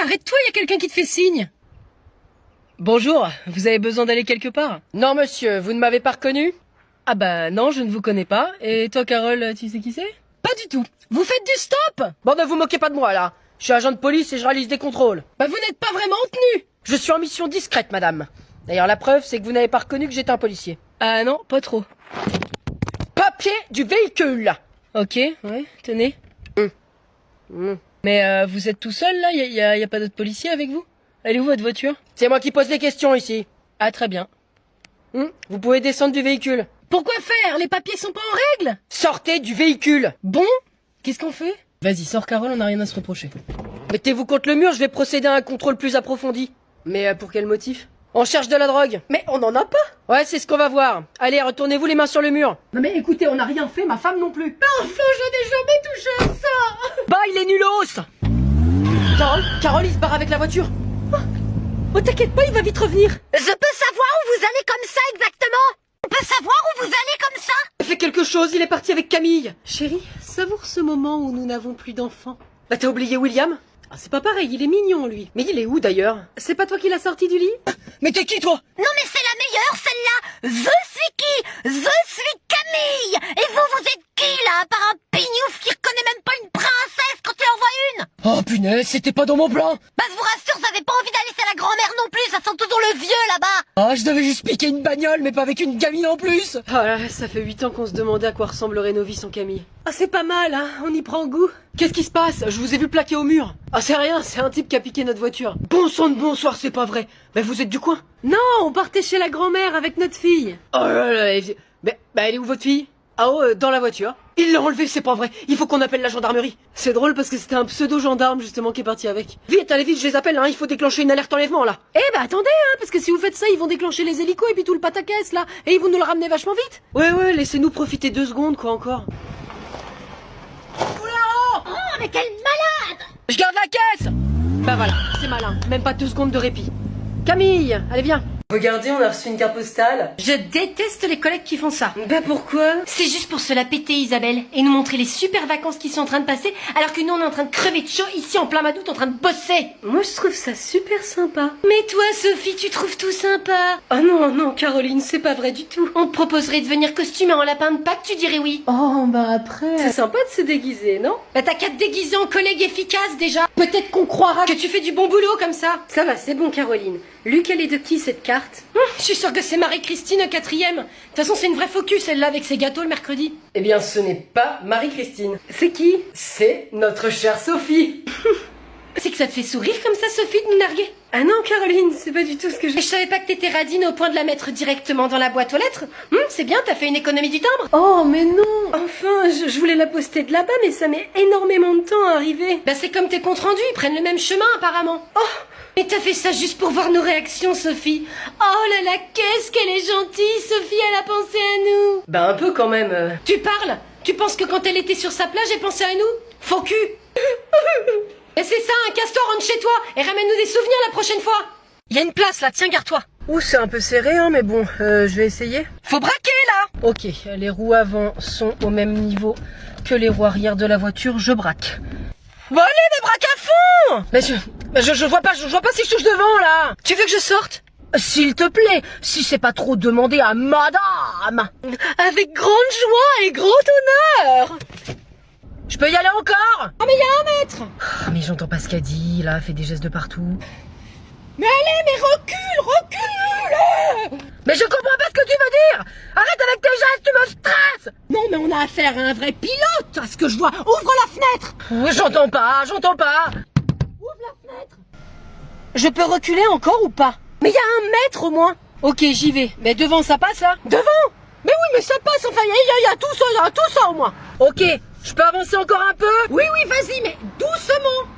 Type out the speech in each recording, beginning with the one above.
arrête-toi, il y a quelqu'un qui te fait signe. Bonjour, vous avez besoin d'aller quelque part? Non monsieur, vous ne m'avez pas reconnu? Ah bah non, je ne vous connais pas. Et toi Carole, tu sais qui c'est? Pas du tout. Vous faites du stop? Bon, ne vous moquez pas de moi là. Je suis agent de police et je réalise des contrôles. Bah vous n'êtes pas vraiment en tenue. Je suis en mission discrète, madame. D'ailleurs, la preuve, c'est que vous n'avez pas reconnu que j'étais un policier. Ah non, pas trop. Papier du véhicule. Ok, ouais, tenez. Mais vous êtes tout seul là? Y a pas d'autres policiers avec vous? Elle est où votre voiture? C'est moi qui pose les questions ici. Ah très bien. Vous pouvez descendre du véhicule. Pourquoi faire? Les papiers sont pas en règle? Sortez du véhicule. Bon, qu'est-ce qu'on fait? Vas-y, sors Carole, on n'a rien à se reprocher. Mettez-vous contre le mur, je vais procéder à un contrôle plus approfondi. Mais pour quel motif? On cherche de la drogue. Mais on en a pas. Ouais, c'est ce qu'on va voir. Allez, retournez-vous les mains sur le mur. Non mais écoutez, on n'a rien fait, ma femme non plus. Mais enfin, je n'ai jamais touché à ça. Bah, il est nulos. Carole, il se barre avec la voiture. Oh t'inquiète pas, il va vite revenir. Je peux savoir où vous allez comme ça exactement? On peut savoir où vous allez comme ça? Fais quelque chose, il est parti avec Camille. Chérie, savoure ce moment où nous n'avons plus d'enfants. Bah, t'as oublié William? Ah, c'est pas pareil, il est mignon lui. Mais il est où d'ailleurs? C'est pas toi qui l'as sorti du lit? Mais t'es qui toi? Non mais c'est la meilleure celle-là. Je suis qui? Je suis Camille. Et vous êtes qui là? À part un pignouf qui reconnaît même pas une princesse quand il en voit une? Oh punaise, c'était pas dans mon plan. Bah je vous rassure, j'avais pas envie d'aller chez la grand-mère non plus, ça sent toujours le vieux là-bas. Ah, je devais juste piquer une bagnole, mais pas avec une gamine en plus. Ah là, ça fait 8 ans qu'on se demandait à quoi ressemblerait nos vies sans Camille. Ah c'est pas mal, hein, on y prend goût. Qu'est-ce qui se passe? Je vous ai vu plaqué au mur. Ah, c'est rien, c'est un type qui a piqué notre voiture. Bon sang de bonsoir, c'est pas vrai. Mais vous êtes du coin? Non, on partait chez la grand-mère avec notre fille. Oh là là, elle est où votre fille? Ah oh, dans la voiture. Il l'a enlevé, c'est pas vrai. Il faut qu'on appelle la gendarmerie. C'est drôle parce que c'était un pseudo-gendarme justement qui est parti avec. Vite, allez vite, je les appelle, hein. Il faut déclencher une alerte enlèvement là. Eh bah attendez, hein, parce que si vous faites ça, ils vont déclencher les hélicos et puis tout le pataquès là. Et ils vont nous le ramener vachement vite. Ouais, laissez-nous profiter 2 secondes quoi encore. Oh mais quelle malade. Je garde la caisse. Bah voilà, c'est malin. Même pas 2 secondes de répit. Camille, allez viens. Regardez, on a reçu une carte postale. Je déteste les collègues qui font ça. Bah pourquoi? C'est juste pour se la péter Isabelle et nous montrer les super vacances qui sont en train de passer alors que nous on est en train de crever de chaud ici en plein Madoute en train de bosser. Moi je trouve ça super sympa. Mais toi Sophie tu trouves tout sympa. Oh non Caroline, c'est pas vrai du tout. On te proposerait de venir costumé en lapin de Pâques, tu dirais oui. Oh bah après... C'est sympa de se déguiser, non? Bah t'as qu'à te déguiser en collègue efficace déjà. Peut-être qu'on croira que tu fais du bon boulot comme ça. Ça va, c'est bon Caroline. Luc, elle est de qui cette carte? Je suis sûre que c'est Marie-Christine 4ème. De toute façon c'est une vraie focus celle-là avec ses gâteaux le mercredi. Eh bien ce n'est pas Marie-Christine. C'est qui? C'est notre chère Sophie. C'est que ça te fait sourire comme ça Sophie de nous narguer? Ah non Caroline, c'est pas du tout ce que Je savais pas que t'étais radine au point de la mettre directement dans la boîte aux lettres. C'est bien, t'as fait une économie du timbre. Oh mais non. Enfin, je voulais la poster de là-bas mais ça met énormément de temps à arriver. Bah c'est comme tes comptes rendus, ils prennent le même chemin apparemment. Oh, mais t'as fait ça juste pour voir nos réactions Sophie. Oh là là, qu'est-ce qu'elle est gentille, Sophie, elle a pensé à nous. Bah un peu quand même. Tu parles? Tu penses que quand elle était sur sa plage, elle pensait à nous? Faux cul. Et c'est ça, un casse-toi, rentre chez toi et ramène-nous des souvenirs la prochaine fois. Il y a une place là, tiens, garde-toi. Ouh, c'est un peu serré, hein, mais bon, je vais essayer. Faut braquer là. Ok, les roues avant sont au même niveau que les roues arrière de la voiture, je braque. Bon allez, mais braque à fond. Mais je vois pas si je touche devant là. Tu veux que je sorte? S'il te plaît, si c'est pas trop demandé à madame. Avec grande joie et grand honneur. Je peux y aller encore? Oh mais il y a 1 mètre. Oh, mais j'entends pas ce qu'elle dit, là, fait des gestes de partout. Mais allez, mais recule. Mais je comprends pas ce que tu veux dire. Arrête avec tes gestes, tu me stresses. Non mais on a affaire à un vrai pilote, à ce que je vois. Ouvre la fenêtre. J'entends pas. Ouvre la fenêtre. Je peux reculer encore ou pas? Mais il y a 1 mètre au moins. Ok, j'y vais. Mais devant, ça passe là? Devant? Mais oui, mais ça passe, enfin, il y a tout ça au moins. Ok, je peux avancer encore un peu? Oui, vas-y, mais doucement.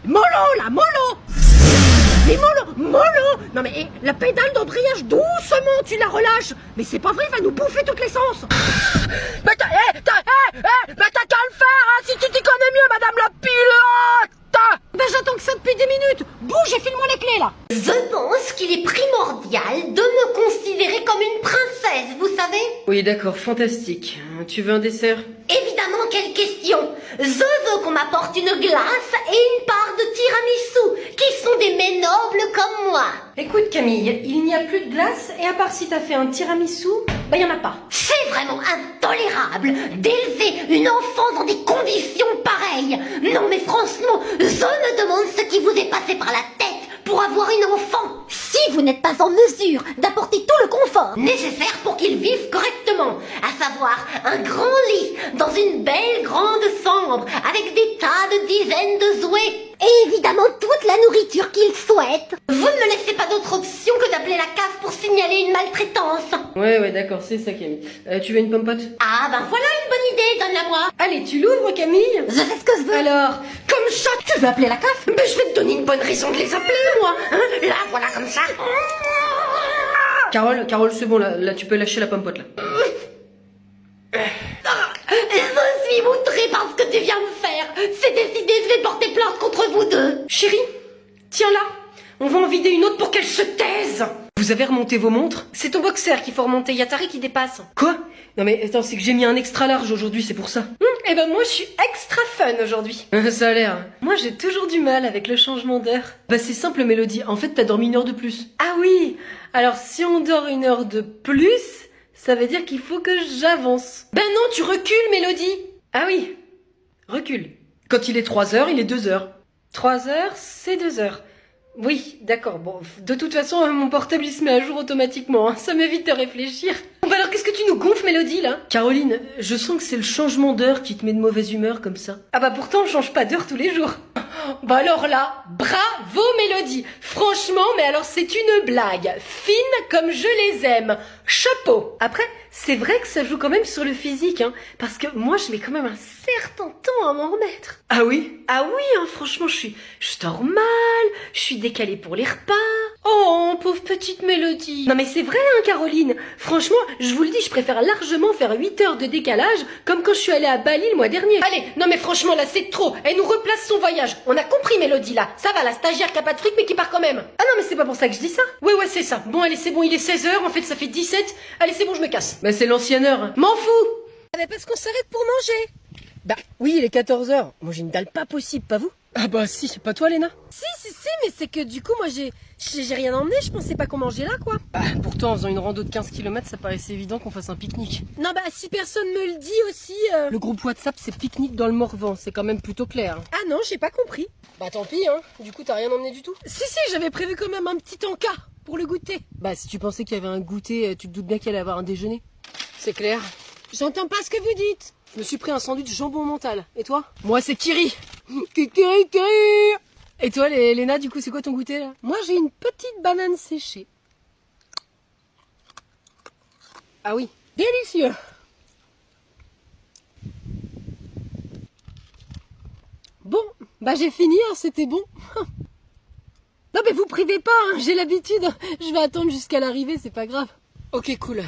Mollo, là, mollo. Mais mollo. Non mais la pédale d'embrayage, doucement, tu la relâches. Mais c'est pas vrai, il va nous bouffer toute l'essence. Mais t'as qu'à le faire, hein, si tu t'y connais mieux, madame la pilote. Ben j'attends que ça depuis 10 minutes. Bouge et file-moi les clés là. Je pense qu'il est primordial de me considérer comme une princesse, vous savez? Oui, d'accord, fantastique. Tu veux un dessert? Évidemment, quelle question! Je veux qu'on m'apporte une glace et une part de tiramisu. mais noble comme moi. Écoute Camille, il n'y a plus de glace et à part si t'as fait un tiramisu, bah y en a pas. C'est vraiment intolérable d'élever une enfant dans des conditions pareilles. Non mais franchement, je me demande ce qui vous est passé par la tête pour avoir une enfant. Si vous n'êtes pas en mesure d'apporter tout le confort nécessaire pour qu'ils vivent correctement, à savoir un grand lit dans une belle grande chambre avec des tas de dizaines de jouets et évidemment toute la nourriture qu'ils souhaitent, vous ne me laissez pas d'autre option que d'appeler la CAF pour signaler une maltraitance. Ouais, d'accord, c'est ça Camille. Tu veux une pompote? Ah ben voilà une bonne idée, donne-la-moi. Allez, tu l'ouvres Camille? Je sais ce que je veux. Alors, comme ça, tu veux appeler la CAF? Ben je vais te donner une bonne raison de les appeler moi, hein. Là, voilà comme ça. Carole, c'est bon, là tu peux lâcher la pompote là. Je suis outrée par ce que tu viens de faire. C'est décidé, je vais porter plainte contre vous deux. Chérie, tiens là, on va en vider une autre pour qu'elle se taise. Vous avez remonté vos montres? C'est ton boxer qu'il faut remonter, y a Tari qui dépasse. Quoi? Non mais attends, c'est que j'ai mis un extra large aujourd'hui, c'est pour ça. Eh ben moi je suis extra fun aujourd'hui. Ça a l'air. Moi j'ai toujours du mal avec le changement d'heure. Bah c'est simple Mélodie, en fait t'as dormi 1 heure de plus. Ah oui, alors si on dort 1 heure de plus, ça veut dire qu'il faut que j'avance. Ben non, tu recules Mélodie. Ah oui, recule. Quand il est 3 heures, il est 2 heures. 3 heures, c'est 2 heures. Oui, d'accord, bon, de toute façon, mon portable il se met à jour automatiquement, hein. Ça m'évite de réfléchir. Bon bah alors qu'est-ce que tu nous gonfles Mélodie là? Caroline, je sens que c'est le changement d'heure qui te met de mauvaise humeur comme ça. Ah bah pourtant on change pas d'heure tous les jours. Bah alors là, bravo Mélodie. Franchement, mais alors c'est une blague. Fine comme je les aime. Chapeau. Après, c'est vrai que ça joue quand même sur le physique, hein. Parce que moi je mets quand même un certain temps à m'en remettre. Ah oui? Ah oui, hein, franchement, je dors mal, je suis décalée pour les repas. Oh, pauvre petite Mélodie. Non mais c'est vrai, hein, Caroline. Franchement, je vous le dis, je préfère largement faire 8 heures de décalage, comme quand je suis allée à Bali le mois dernier. Allez, non mais franchement, là, c'est trop. Elle nous replace son voyage. On a compris, Mélodie, là. Ça va, la stagiaire qui a pas de fric, mais qui part quand même. Ah non, mais c'est pas pour ça que je dis ça. Ouais, c'est ça. Bon, allez, c'est bon, il est 16h, en fait, ça fait 17. Allez, c'est bon, je me casse. Bah c'est l'ancienne heure. M'en fous. Ah mais parce qu'on s'arrête pour manger. Bah oui, il est 14h. Moi j'ai une dalle pas possible, pas vous? Ah bah si, pas toi Léna? Si, mais c'est que du coup, moi, j'ai rien emmené, je pensais pas qu'on mangeait là, quoi. Bah pourtant, en faisant une rando de 15 km, ça paraissait évident qu'on fasse un pique-nique. Non, bah, si personne me le dit aussi... Le groupe WhatsApp, c'est pique-nique dans le Morvan, c'est quand même plutôt clair. Ah non, j'ai pas compris. Bah tant pis, hein. Du coup, t'as rien emmené du tout? Si, j'avais prévu quand même un petit encas pour le goûter. Bah si tu pensais qu'il y avait un goûter, tu te doutes bien qu'il allait avoir un déjeuner. C'est clair. J'entends pas ce que vous dites. Je me suis pris un sandwich jambon mental. Et toi? Moi, c'est Kiri. Kiri. Et toi, Léna, du coup, c'est quoi ton goûter, là? Moi, j'ai une petite banane séchée. Ah oui. Délicieux. Bon, bah j'ai fini, hein, c'était bon. Non mais vous privez pas, hein, j'ai l'habitude. Je vais attendre jusqu'à l'arrivée, c'est pas grave. Ok, cool.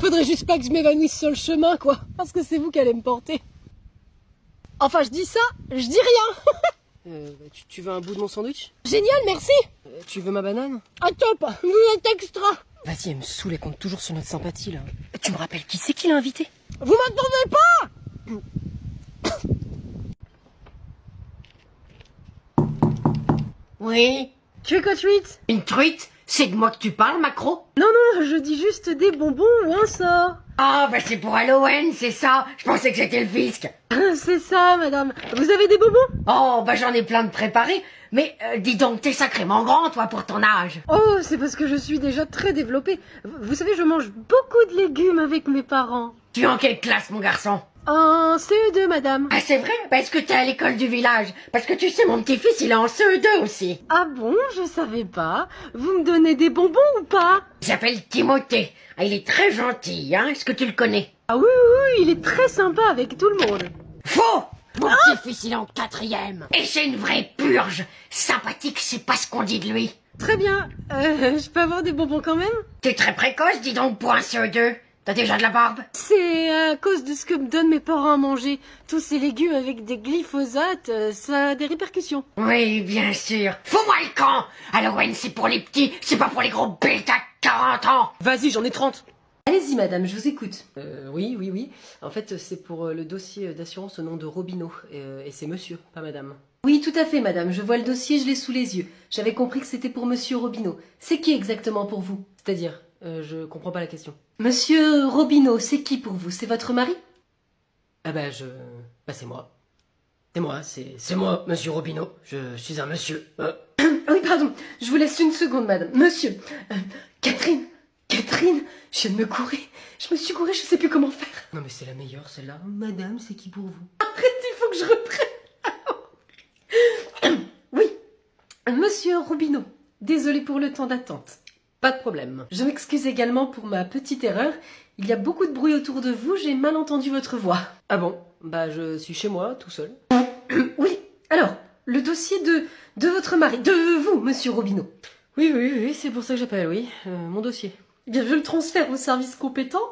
Faudrait juste pas que je m'évanouisse sur le chemin, quoi. Parce que c'est vous qui allez me porter. Enfin, je dis ça, je dis rien. Tu veux un bout de mon sandwich? Génial, merci. Tu veux ma banane? Ah top, vous êtes extra. Vas-y, elle me saoule, elle compte toujours sur notre sympathie, là. Tu me rappelles qui c'est qui l'a invité? Vous m'entendez pas? Oui. Trick or treat. Une truite? C'est de moi que tu parles, Macro? Non, je dis juste des bonbons ou un sort. Ah, bah c'est pour Halloween, c'est ça. Je pensais que c'était le fisc. C'est ça, madame. Vous avez des bonbons? Oh, bah j'en ai plein de préparés. Mais dis donc, t'es sacrément grand, toi, pour ton âge. Oh, c'est parce que je suis déjà très développée. Vous savez, je mange beaucoup de légumes avec mes parents. Tu es en quelle classe, mon garçon? En CE2, madame. Ah, c'est vrai? Bah, est-ce que t'es à l'école du village? Parce que tu sais, mon petit-fils, il est en CE2 aussi. Ah bon, je savais pas. Vous me donnez des bonbons ou pas? Il s'appelle Timothée. Ah, il est très gentil, hein? Est-ce que tu le connais? Ah oui, il est très sympa avec tout le monde. Faux! Mon petit-fils, il est en 4e. Et c'est une vraie purge. Sympathique, c'est pas ce qu'on dit de lui. Très bien. Je peux avoir des bonbons quand même? T'es très précoce, dis donc, pour un CE2. T'as déjà de la barbe? C'est à cause de ce que me donnent mes parents à manger. Tous ces légumes avec des glyphosates, ça a des répercussions. Oui, bien sûr. Fous-moi le camp! Halloween, c'est pour les petits, c'est pas pour les gros bêtas de 40 ans. Vas-y, j'en ai 30. Allez-y, madame, je vous écoute. Oui. En fait, c'est pour le dossier d'assurance au nom de Robineau. Et c'est monsieur, pas madame. Oui, tout à fait, madame. Je vois le dossier, je l'ai sous les yeux. J'avais compris que c'était pour monsieur Robineau. C'est qui exactement pour vous? C'est-à-dire, je comprends pas la question. Monsieur Robineau, c'est qui pour vous? C'est votre mari? Ah bah, c'est moi. C'est moi, monsieur Robineau. Je suis un monsieur. Oui, pardon. Je vous laisse une seconde, madame. Monsieur. Catherine, je viens de me gourer. Je me suis gourée, je sais plus comment faire. Non mais c'est la meilleure, celle-là. Madame, c'est qui pour vous? Arrête, il faut que je reprenne. Oui, monsieur Robineau. Désolé pour le temps d'attente. Pas de problème. Je m'excuse également pour ma petite erreur. Il y a beaucoup de bruit autour de vous, j'ai mal entendu votre voix. Ah bon? Bah je suis chez moi, tout seul. Oui, alors, le dossier de votre mari, de vous, monsieur Robineau. Oui, c'est pour ça que j'appelle, oui, mon dossier. Eh bien, je le transfère au service compétent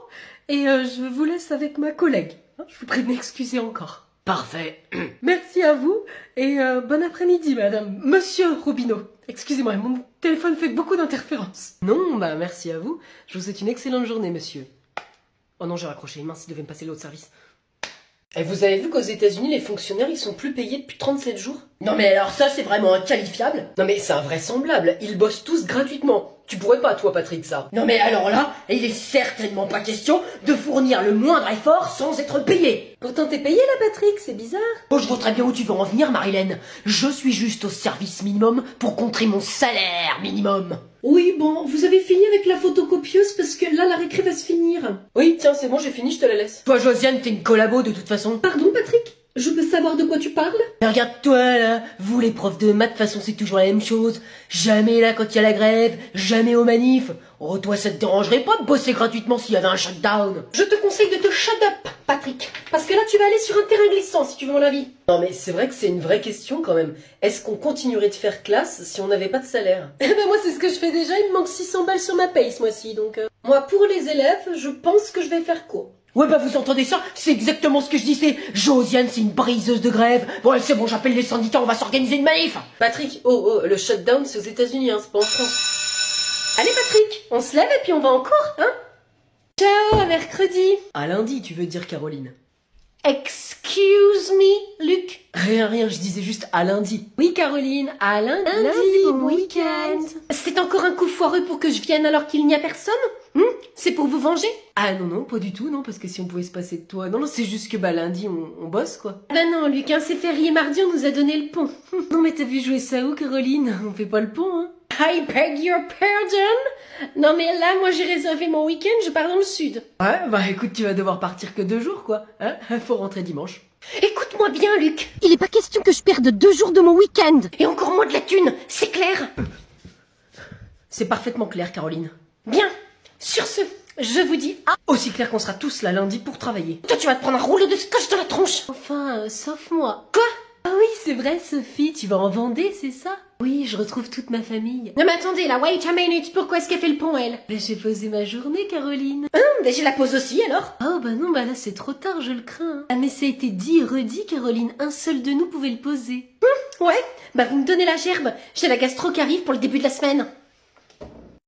et je vous laisse avec ma collègue. Je vous prie de m'excuser encore. Parfait. Merci à vous et bon après-midi, madame. Monsieur Robineau. Excusez-moi, mon téléphone fait beaucoup d'interférences. Non, bah merci à vous. Je vous souhaite une excellente journée, monsieur. Oh non, j'ai raccroché. Mince, il devait me passer l'autre service. Et vous avez vu qu'aux États-Unis, les fonctionnaires, ils sont plus payés depuis 37 jours? Non mais alors ça, c'est vraiment inqualifiable. Non mais c'est invraisemblable. Ils bossent tous gratuitement. Tu pourrais pas, toi, Patrick, ça? Non mais alors là, il est certainement pas question de fournir le moindre effort sans être payé. Pourtant, t'es payé, là, Patrick, c'est bizarre. Oh, je vois très bien où tu veux en venir, Marilyn. Je suis juste au service minimum pour contrer mon salaire minimum. Oui, bon, vous avez fini avec la photocopieuse parce que là, la récré va se finir. Oui, tiens, c'est bon, j'ai fini, je te la laisse. Toi, Josiane, t'es une collabo de toute façon. Pardon, Patrick? Je peux savoir de quoi tu parles? Mais regarde-toi, là. Vous, les profs de maths, de toute façon, c'est toujours la même chose. Jamais là quand il y a la grève, jamais aux manifs. Oh, toi, ça te dérangerait pas de bosser gratuitement s'il y avait un shutdown? Je te conseille de te shut up, Patrick. Parce que là, tu vas aller sur un terrain glissant, si tu veux mon avis. Non, mais c'est vrai que c'est une vraie question, quand même. Est-ce qu'on continuerait de faire classe si on n'avait pas de salaire? Eh ben, moi, c'est ce que je fais déjà. Il me manque 600 balles sur ma paye, ce mois-ci. Donc, moi, pour les élèves, je pense que je vais faire court. Ouais, bah vous entendez ça? C'est exactement ce que je disais. Josiane, c'est une briseuse de grève. Bon, c'est bon, j'appelle les syndicats, on va s'organiser une manif. Patrick, le shutdown, c'est aux États-Unis, hein, c'est pas en France. Allez, Patrick, on se lève et puis on va en cours, hein? Ciao, à mercredi. À lundi, tu veux dire, Caroline? Excuse me, Luc. Rien, je disais juste à lundi. Oui, Caroline, à lundi, bon week-end. C'est encore un coup foireux pour que je vienne alors qu'il n'y a personne? C'est pour vous venger? Ah non, pas du tout, non, parce que si on pouvait se passer de toi... Non, c'est juste que lundi, on bosse, quoi. Bah non, Luc, hein, c'est férié mardi, on nous a donné le pont. Non, mais t'as vu jouer ça où, Caroline? On fait pas le pont, hein. I beg your pardon? Non, mais là, moi, j'ai réservé mon week-end, je pars dans le sud. Ouais, bah écoute, tu vas devoir partir que 2 jours, quoi. Hein? Faut rentrer dimanche. Écoute-moi bien, Luc. Il est pas question que je perde 2 jours de mon week-end. Et encore moins de la thune, c'est clair? C'est parfaitement clair, Caroline. Bien. Sur ce, je vous dis aussi clair qu'on sera tous là lundi pour travailler. Toi, tu vas te prendre un rouleau de scotch dans la tronche. Enfin, sauf moi. Quoi? Ah oui, c'est vrai, Sophie, tu vas en Vendée, c'est ça? Oui, je retrouve toute ma famille. Non mais attendez, là, wait a minute, pourquoi est-ce qu'elle fait le pont, elle? Ben, j'ai posé ma journée, Caroline. Ben je la pose aussi, alors? Oh, bah non, là, c'est trop tard, je le crains. Ah, mais ça a été dit et redit, Caroline, un seul de nous pouvait le poser. Ouais, bah vous me donnez la gerbe, j'ai la gastro qui arrive pour le début de la semaine.